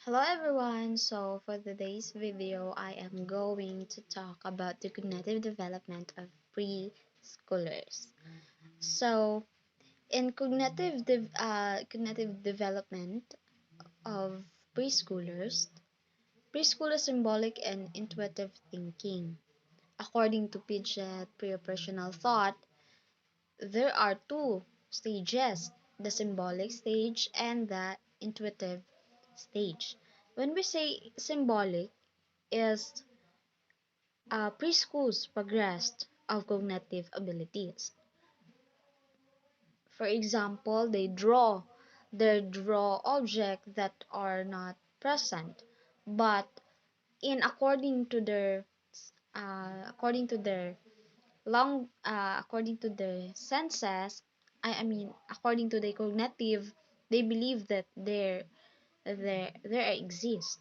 Hello everyone, so for today's video I am going to talk about the cognitive development of preschoolers. So in cognitive development of preschoolers, preschool is symbolic and intuitive thinking. According to Piaget pre-operational thought, there are two stages, the symbolic stage and the intuitive stage. When we say symbolic, is preschools progressed of cognitive abilities. For example, they draw objects that are not present, but in according to their according to their senses, I mean according to their cognitive, they believe that there exists,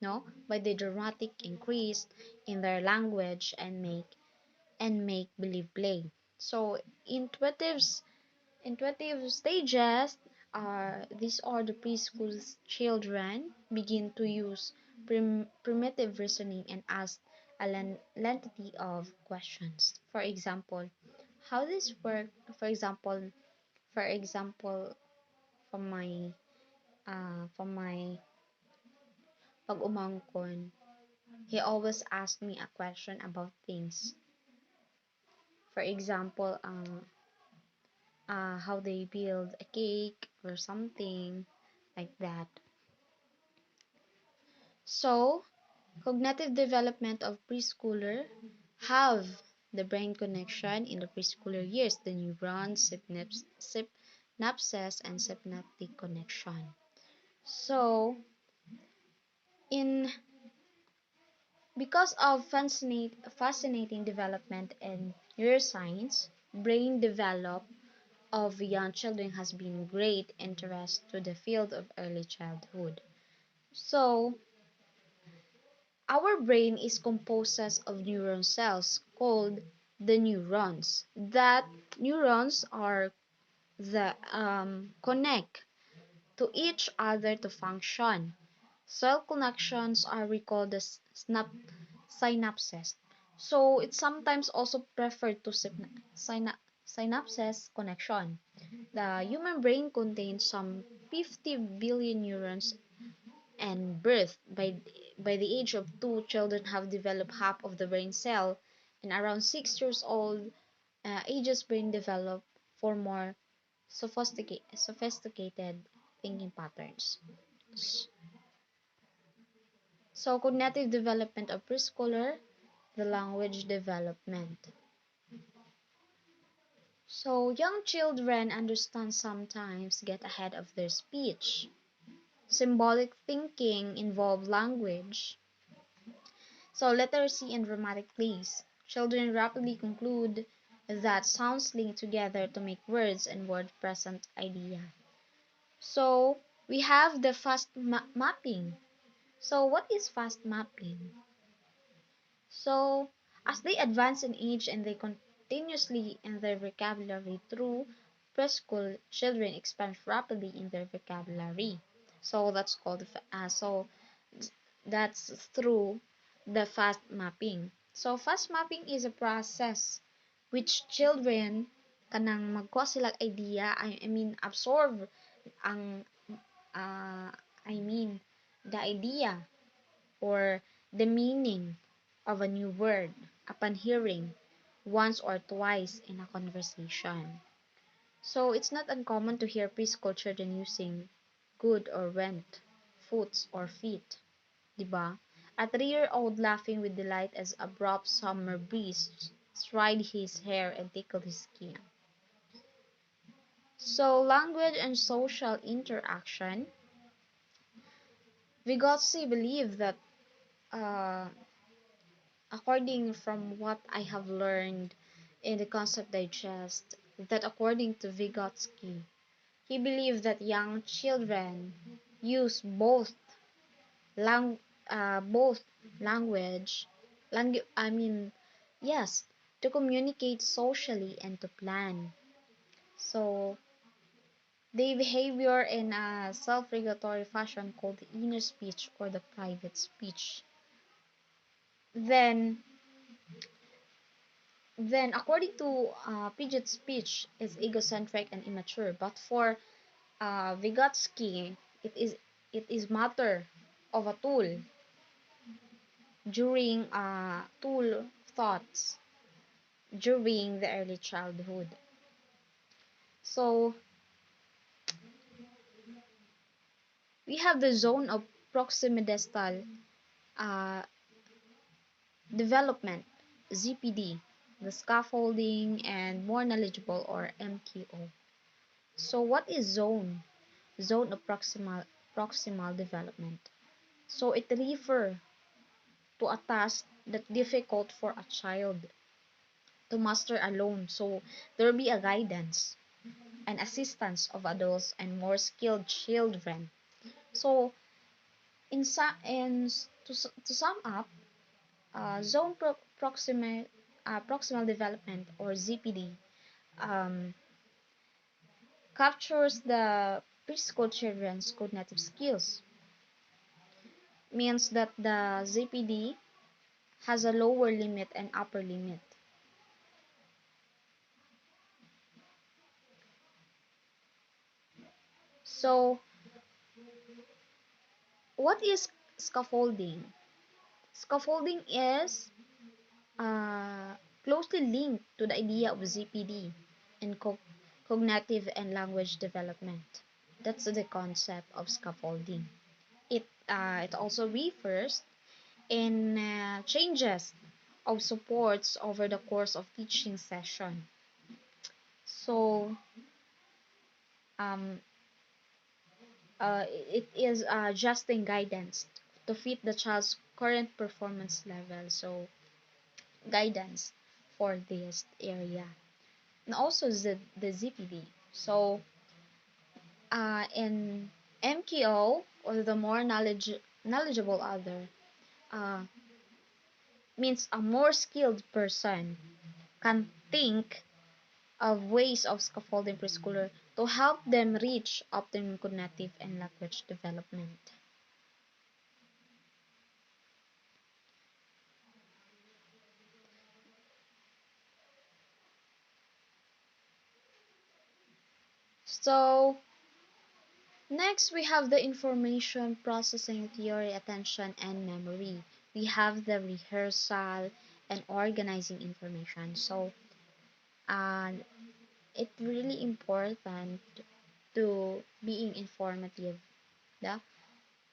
no, by the dramatic increase in their language and make believe play. So intuitive stages are these are the preschool children begin to use primitive reasoning and ask a lengthy of questions. For example, how this work? For example, for example, from my pag-umangkon, he always asked me a question about things. For example, how they build a cake or something like that. So, cognitive development of preschooler have the brain connection in the preschooler years, the neurons, synapses, and synaptic connection. So, in because of fascinating development in neuroscience, brain develop of young children has been great interest to the field of early childhood. So, our brain is composed of neuron cells called the neurons. That neurons are the connect to each other to function. Cell connections are recalled as synapses. So it's sometimes also preferred to synapses connection. The human brain contains some 50 billion neurons, and birth by the age of 2, children have developed half of the brain cell, and around 6 years old ages brain develop for more sophisticated thinking patterns. So cognitive development of preschooler, the language development. So young children understand sometimes get ahead of their speech. Symbolic thinking involve language. So literacy and dramatic plays. Children rapidly conclude that sounds link together to make words and word present idea. So we have the fast mapping. So what is fast mapping? So as they advance in age and they continuously in their vocabulary through preschool, children expand rapidly in their vocabulary. So that's called that's through the fast mapping. So fast mapping is a process which children kanang magkuha sila idea, I mean absorb ang uh, I mean the idea or the meaning of a new word upon hearing once or twice in a conversation. So it's not uncommon to hear preschool children using good or went, foots or feet. 'Di ba? A 3-year-old laughing with delight as a abrupt summer breeze stride his hair and tickled his skin. So language and social interaction. Vygotsky believe that uh, according from what I have learned in the concept digest, that according to Vygotsky, he believed that young children use lang both language, I mean, yes, to communicate socially and to plan. So They behavior in a self-regulatory fashion called the inner speech or the private speech. Then, then according to Piaget's speech, is egocentric and immature. But for Vygotsky, it is matter of a tool during tool thoughts during the early childhood. So we have the zone of proximidistal uh, development, ZPD, the scaffolding, and more knowledgeable or MQO. So what is zone? Zone of proximal development. So it refers to a task that difficult for a child to master alone. So there will be a guidance and assistance of adults and more skilled children. So to sum up, zone proximal development or ZPD um, captures the preschool children's cognitive skills. Means that the ZPD has a lower limit and upper limit. So what is scaffolding? Scaffolding is uh, closely linked to the idea of ZPD in cognitive and language development. That's the concept of scaffolding. It also refers in changes of supports over the course of teaching session. So um, it is adjusting guidance to fit the child's current performance level. So guidance for this area. And also the ZPD. So in MKO or the more knowledgeable other uh, means a more skilled person can think of ways of scaffolding preschooler to help them reach optimum cognitive and language development. So next we have the information processing theory, attention, and memory. We have the rehearsal and organizing information. So uh, it's really important to being informative. Yeah?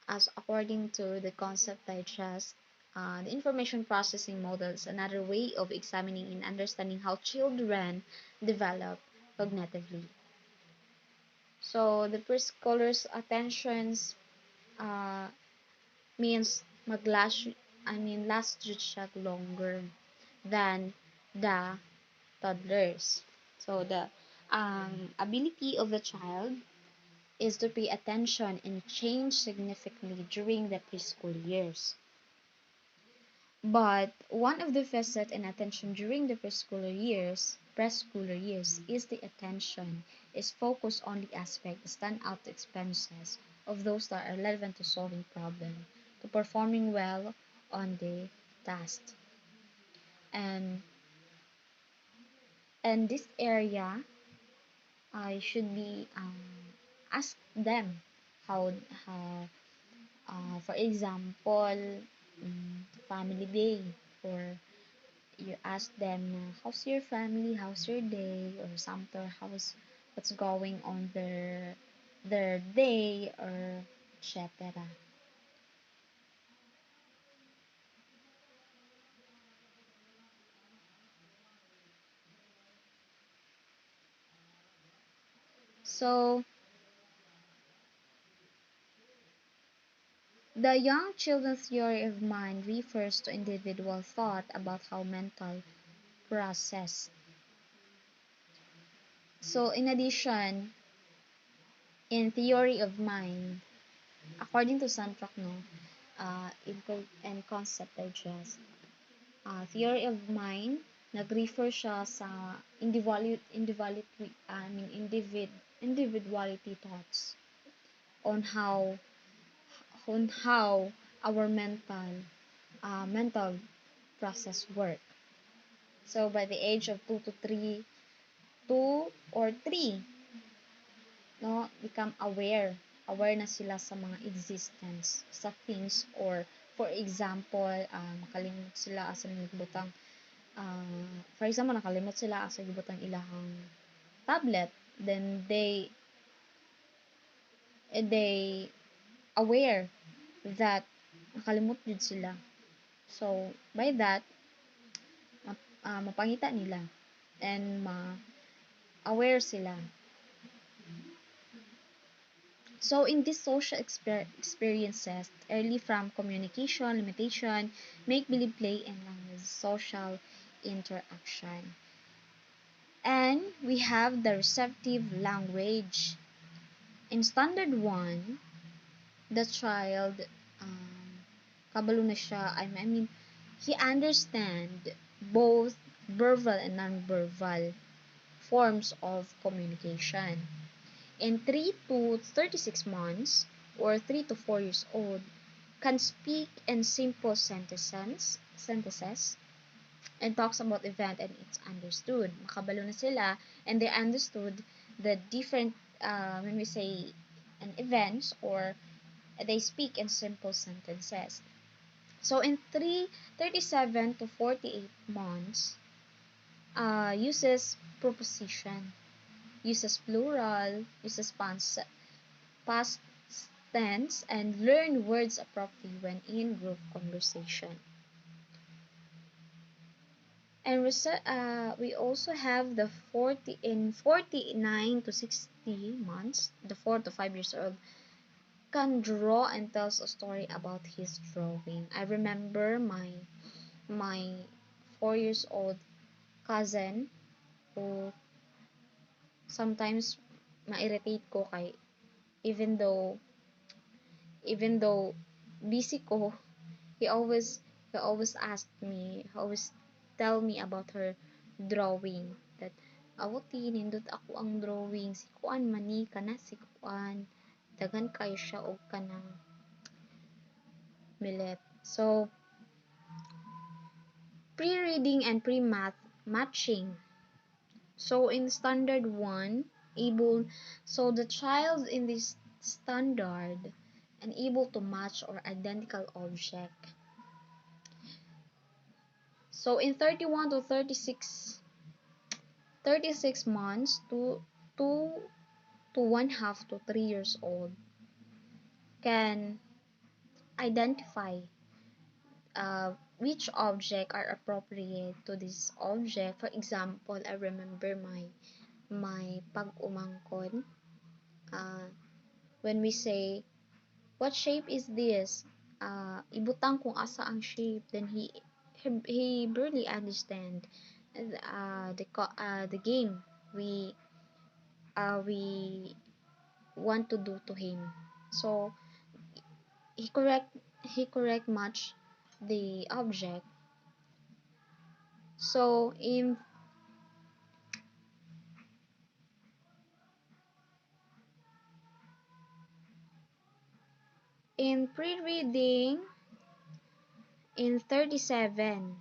As according to the concept digest, the information processing model is another way of examining and understanding how children develop cognitively. So the preschooler's attentions uh, means last siya longer than the toddlers. So the ability of the child is to pay attention and change significantly during the preschool years. But one of the facets in attention during the preschooler years is the attention is focused on the aspect, the standout experiences of those that are relevant to solving problem, to performing well on the task. And and this area I should be ask them how for example, family day, or you ask them, how's your family, how's your day, or something, what's going on their day, or etc. So the young children's theory of mind refers to individual thought about how mental process. So in addition, in theory of mind, according to Santrock, no, in concept digest, theory of mind, nag-refer siya sa individual individuality thoughts on how our mental process work. So by the age of 2 or 3, no, become aware na sila sa mga existence sa things, or for example, makalimot sila asa gibutang for example, nakalimot sila asa gibutang ilahang tablet, then they aware that nakalimot jud sila. So by that, mapangita nila and aware sila. So in these social experiences, early from communication, limitation, make-believe, play, and language, social interaction. And we have the receptive language. In standard 1, the child, kabalo na siya, I mean, he understand both verbal and non-verbal forms of communication. In 3 to 36 months, or 3 to 4 years old, can speak in simple sentences and talks about event and it's understood. Makabalo na sila and they understood the different, when we say an events, or they speak in simple sentences. So in 37 to 48 months, uses proposition, uses plural, uses past tense, and learn words appropriately when in group conversation. And we also have the 49 to 60 months, the 4 to 5 years old, can draw and tells a story about his drawing. I remember my 4 years old cousin who sometimes ma-irritate ko kay even though busy ko, he always tell me about her drawing, that awoti nindot ako ang drawing, si kuan mani kana, si kuan dagan kayo siya og kanang millet. So pre-reading and pre-math matching. So in standard 1, so the child in this standard and able to match or identical object. So in 31 to 36 months to 1/2 to 3 years old, can identify which object are appropriate to this object. For example, I remember my pag-umangkon, when we say, what shape is this? Ibutang kung asa ang shape, then he barely understand the game we want to do to him. So he correct match the object. So in pre-reading, in 37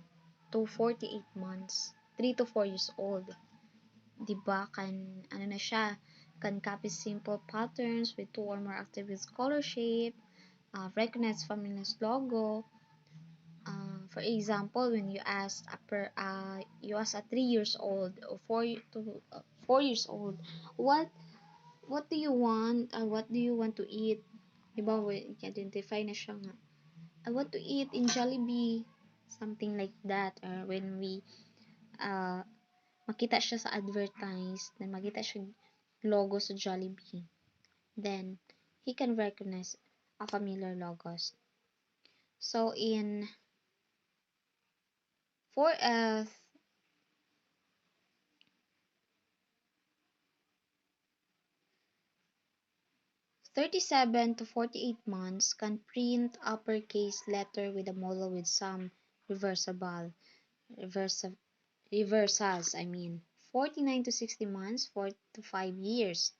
to 48 months, 3 to 4 years old, diba, kan ano na siya, can copy simple patterns with 2 or more activities, color shape, recognize family's logo. For example, when you ask a 3 years old or 4 years old, what do you want, what do you want to eat, diba, i-identify na siya nga, I want to eat in Jollibee, something like that. Or when we makita siya sa advertise, then makita siya logo sa Jollibee, then he can recognize a familiar logos. So in 37 to 48 months, can print uppercase letter with a model with some reversals. 49 to 60 months, 4 to 5 years,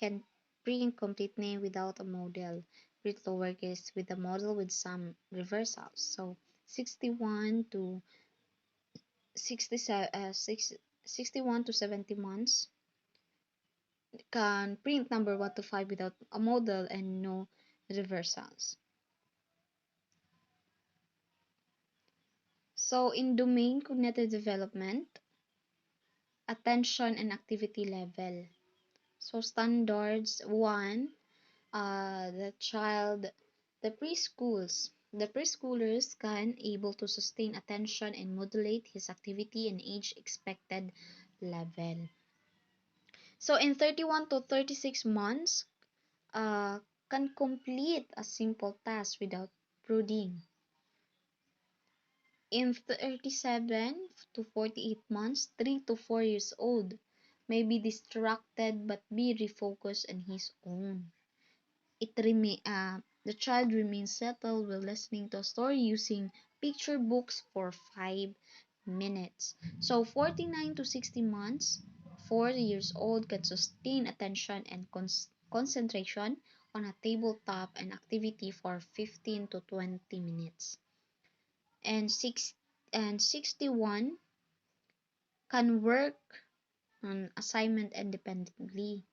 can print completely without a model. Read lower case with a model with some reversals. So 61 to 67, 61 to 70 months can print number 1 to 5 without a model and no reversals. So in domain cognitive development, attention and activity level. So standards 1, the child, the preschoolers can able to sustain attention and modulate his activity and age expected level. So in 31 to 36 months, uh, can complete a simple task without brooding. In 37 to 48 months, 3 to 4 years old, may be distracted but be refocused on his own. The child remains settled while listening to a story using picture books for 5 minutes. So 49 to 60 months, 4 years old can sustain attention and concentration on a tabletop and activity for 15 to 20 minutes. And 61 can work on assignment independently.